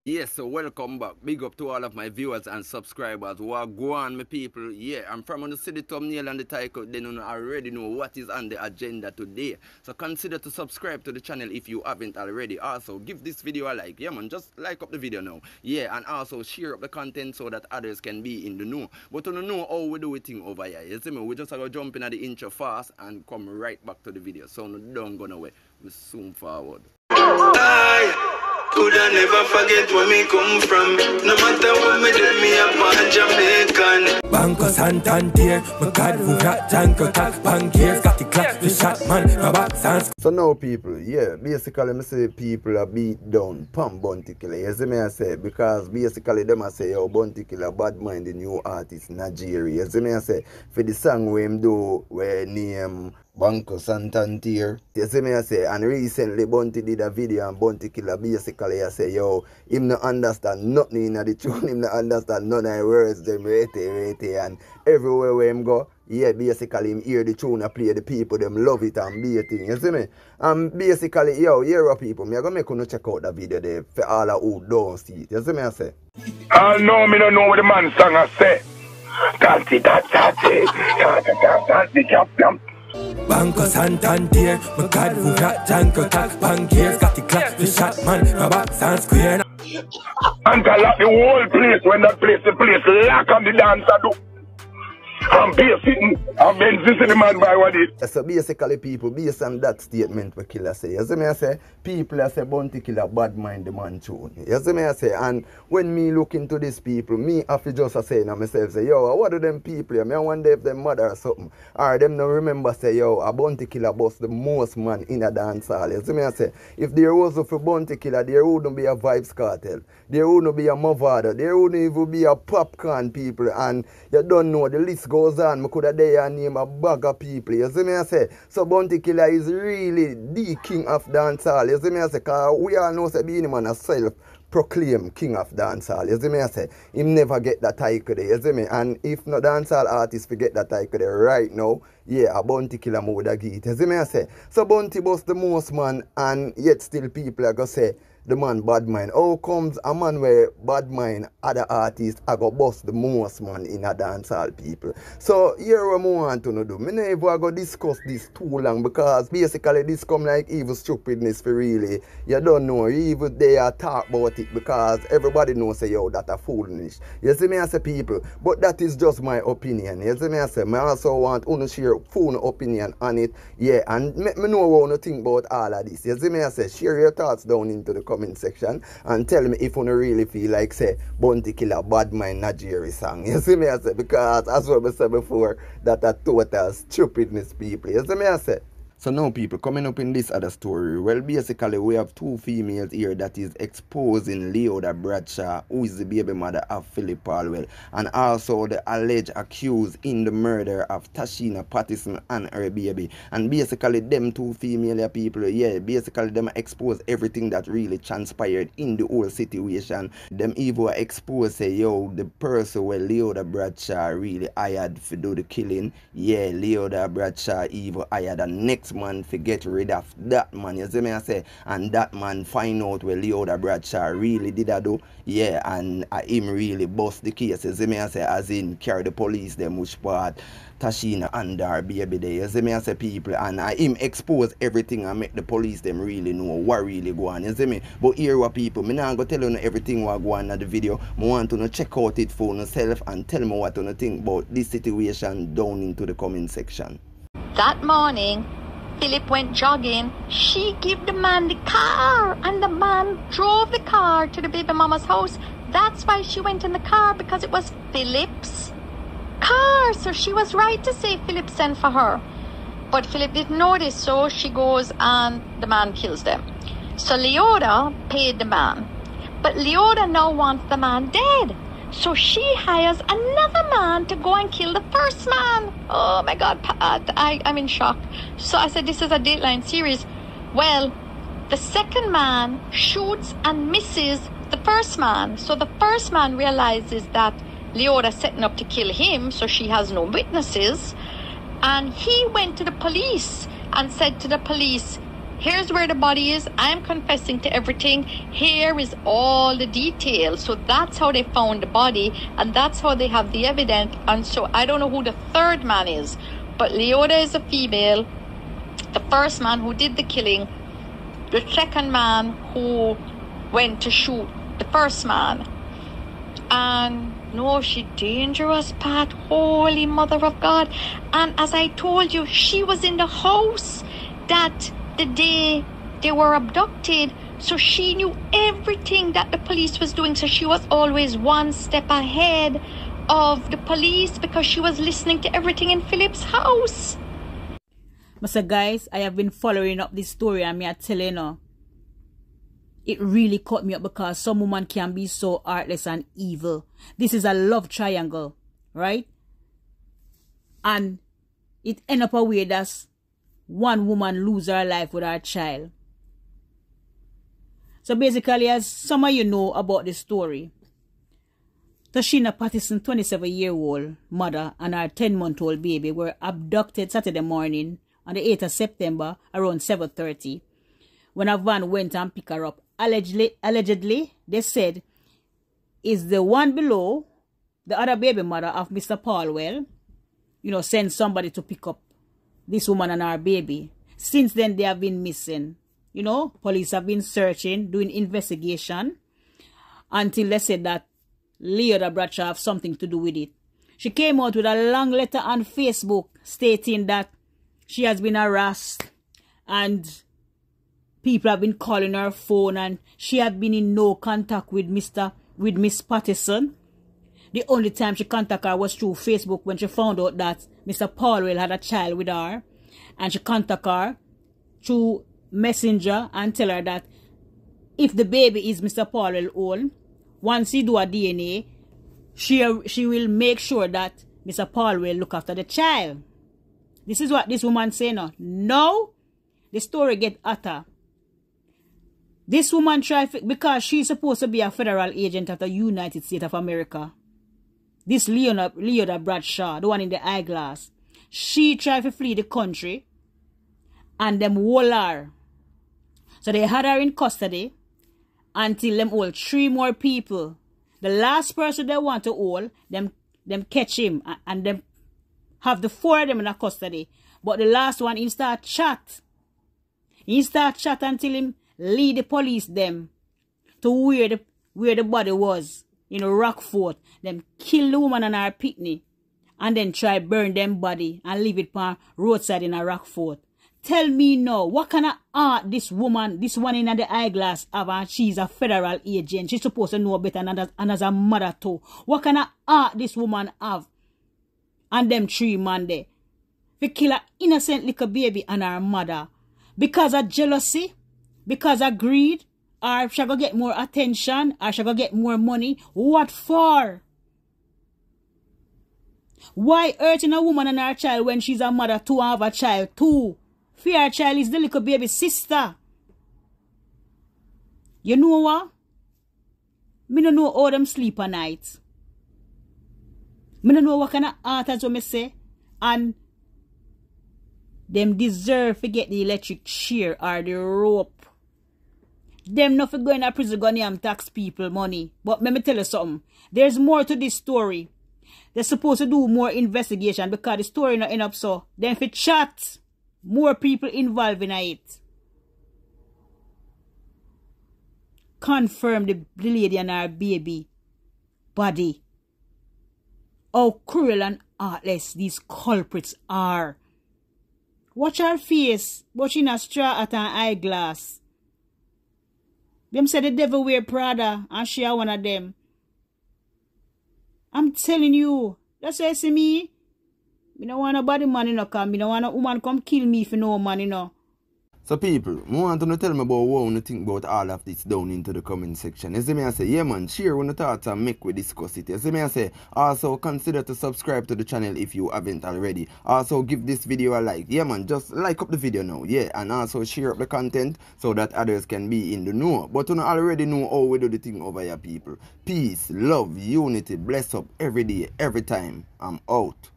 Yes, so welcome back. Big up to all of my viewers and subscribers. What go on, my people? Yeah, I'm from on the city thumbnail and the title. Then you already know what is on the agenda today. So consider to subscribe to the channel if you haven't already. Also, give this video a like. Yeah, man, just like up the video now. Yeah, and also share up the content so that others can be in the know. But to know how we do it thing over here. You see me? We just have to jump in at the intro fast and come right back to the video. So no, don't go nowhere. We soon forward. Coulda never forget where me come from. No matter what me do, me a born Jamaican. Banco Santander, my God, who got Janko tax bankiers, got the clap, the shot man, my back sans. So now people, yeah, basically me say people are beat down, pump Bounty Killer. You see me I say, because basically them I say, yo, Bounty Killer, Badmind, the new artist, Najeeriii. You see me I say, for the song we him do, where name Banco Santander. You see me I say, and recently Bounty did a video and Bounty Killer basically I say, yo, him no understand nothing in the tune, him no understand none of the words, them rate, and everywhere where him go, yeah, basically him hear the tune and play the people, them love it and be a thing, you see me? And basically, yo, here are people, me I gonna make you check out the video there for all of who don't see it, you see me I say? No, me don't know what the man song I say. Banco Santander, my God, who got Janko tax bankiers, got the clap, the shot man, my back sans square. And I lock the whole place when that place, the place lock on the dancer do. I'm sitting, I'm sitting the man by what it. So basically people, based on that statement what Killer say, you see me I say, people I say Bounty Killer Badmind the man tune. You see me I say, and when me look into these people, me have to just say to myself, say, yo, what do them people, I wonder if them mother or something, or them no remember say, yo, a Bounty Killer boss the most man in a dance hall. You see me I say, if there was for Bounty Killer, there wouldn't be a Vibes Cartel, there wouldn't be a Movada, there wouldn't even be a Popcorn people, and you don't know, the list goes on. I could have there name a bag of people. You see me I say? So Bounty Killer is really the king of dancehall. You see me I say? Because we all know say Beenie Man a self-proclaimed king of dancehall. You see me I say? Him never get that title there. You see me? And if no dancehall artist forget that title there right now, yeah, a Bounty Killer would have get it. You see me I say? So Bounty boss the most man, and yet still people are going to say the man Badmind. How comes a man where Badmind, other artists, I go bust the most man in a dancehall people? So here what I want to do. Me never go discuss this too long because basically this come like evil stupidness for really. You don't know, even they are talk about it because everybody knows say yo that a foolish. You see me I say people, but that is just my opinion. You see me I say, I also want to share full opinion on it. Yeah, and me know what you think about all of this. You see me I say, share your thoughts down into the comment section and tell me if you really feel like say Bounty Killer Badmind Najeeriii song. You see me I say, because as what I said before, that a total stupidness people. You see me I say? So now people, coming up in this other story, well basically we have two females here that is exposing Leoda Bradshaw, who is the baby mother of Phillip Paulwell, and also the alleged accused in the murder of Toshyna Patterson and her baby. And basically them two female people, yeah, basically them expose everything that really transpired in the whole situation. Them even expose say, yo, the person where Leoda Bradshaw really hired to do the killing, yeah, Leoda Bradshaw even hired a next man to get rid of that man, you see me I say, and that man find out where Leoda Bradshaw really did a do, yeah, and him really bust the case, you see me I say, as in carry the police them which part Toshyna and her baby there, you see me I say people, and him expose everything and make the police them really know what really go on, you see me. But here what people, me not go tell you everything what go on in the video. I want to check out it for yourself and tell me what you think about this situation down into the comment section. That morning, Philip went jogging. She gave the man the car, and the man drove the car to the baby mama's house. That's why she went in the car, because it was Philip's car. So she was right to say Philip sent for her. But Philip didn't notice, so she goes and the man kills them. So Leoda paid the man. But Leoda now wants the man dead. So she hires another man to go and kill the first man. Oh my God, I'm in shock. So I said, this is a Dateline series. Well, the second man shoots and misses the first man. So the first man realizes that Leoda's setting up to kill him, so she has no witnesses. And he went to the police and said to the police, Here's where the body is. I'm confessing to everything. Here is all the details. So that's how they found the body, and that's how they have the evidence. And so I don't know who the third man is, but Leoda is a female. The first man who did the killing, the second man who went to shoot the first man. And no, she dangerous, Pat. Holy Mother of God. And as I told you, she was in the house that the day they were abducted. So she knew everything that the police was doing. So she was always one step ahead of the police because she was listening to everything in Philip's house. Mr. Guys, I have been following up this story, and me I tell you now, it really caught me up because some woman can be so heartless and evil. This is a love triangle, right? And it end up a way that one woman lose her life with her child. So basically, as some of you know about the story, Toshyna Patterson, 27-year-old mother, and her 10-month-old baby were abducted Saturday morning on the 8th of September around 7:30 when a van went and picked her up. Allegedly, they said, is the one below, the other baby mother of Mr. Paulwell, you know, send somebody to pick up this woman and her baby. Since then, they have been missing. You know, police have been searching, doing investigation, until they said that Leoda Bradshaw have something to do with it. She came out with a long letter on Facebook stating that she has been harassed and people have been calling her phone, and she had been in no contact with Miss Patterson. The only time she contacted her was through Facebook when she found out that Mr. Paulwell had a child with her, and she contacted her through Messenger and tell her that if the baby is Mr. Paulwell own, once he do a DNA, she will make sure that Mr. Paulwell look after the child. This is what this woman say now. No, the story get hotter. This woman tried, because she's supposed to be a federal agent of the United States of America. This Leoda Bradshaw, the one in the eyeglass, she tried to flee the country and them hold her. So they had her in custody until them hold 3 more people. The last person they want to hold, them catch him and them have the 4 of them in a custody. But the last one, he start chat. He start chat until him lead the police them to where the body was, in Rockfort. Them kill the woman and her picnic and then try burn them body and leave it on roadside in a Rockfort. Tell me now, what kind of art this one in the eyeglass have, and she's a federal agent. She's supposed to know better and as a mother too. What kind of art this woman have? And them 3 man there. They kill an innocent little baby and her mother. Because of jealousy, because of greed, or she go get more attention, or she go get more money. What for? Why hurting a woman and her child when she's a mother to have a child too? Fear child is the little baby sister. You know what? Me don't know how them sleep at night. Me don't know what kind of art as what me say. And them deserve to get the electric chair or the rope. Them not for going to prison gun and tax people money. But let me tell you something. There's more to this story. They're supposed to do more investigation because the story not end up so. Then for chat, more people involved in it. Confirm the lady and her baby body. How cruel and heartless these culprits are. Watch her face, watching a straw at her eyeglass. Them say the devil wear Prada and she are one of them. I'm telling you, that's why I see me. Me don't want nobody man, you know, come. Me don't want a woman come kill me for no man, you know. So people, I want to tell me about what you think about all of this down into the comment section. You see me I say, yeah man, share when the thoughts and make we discuss it. You see me I say, also consider to subscribe to the channel if you haven't already. Also give this video a like. Yeah man, just like up the video now. Yeah, and also share up the content so that others can be in the know. But you already know how we do the thing over here people. Peace, love, unity, bless up every day, every time. I'm out.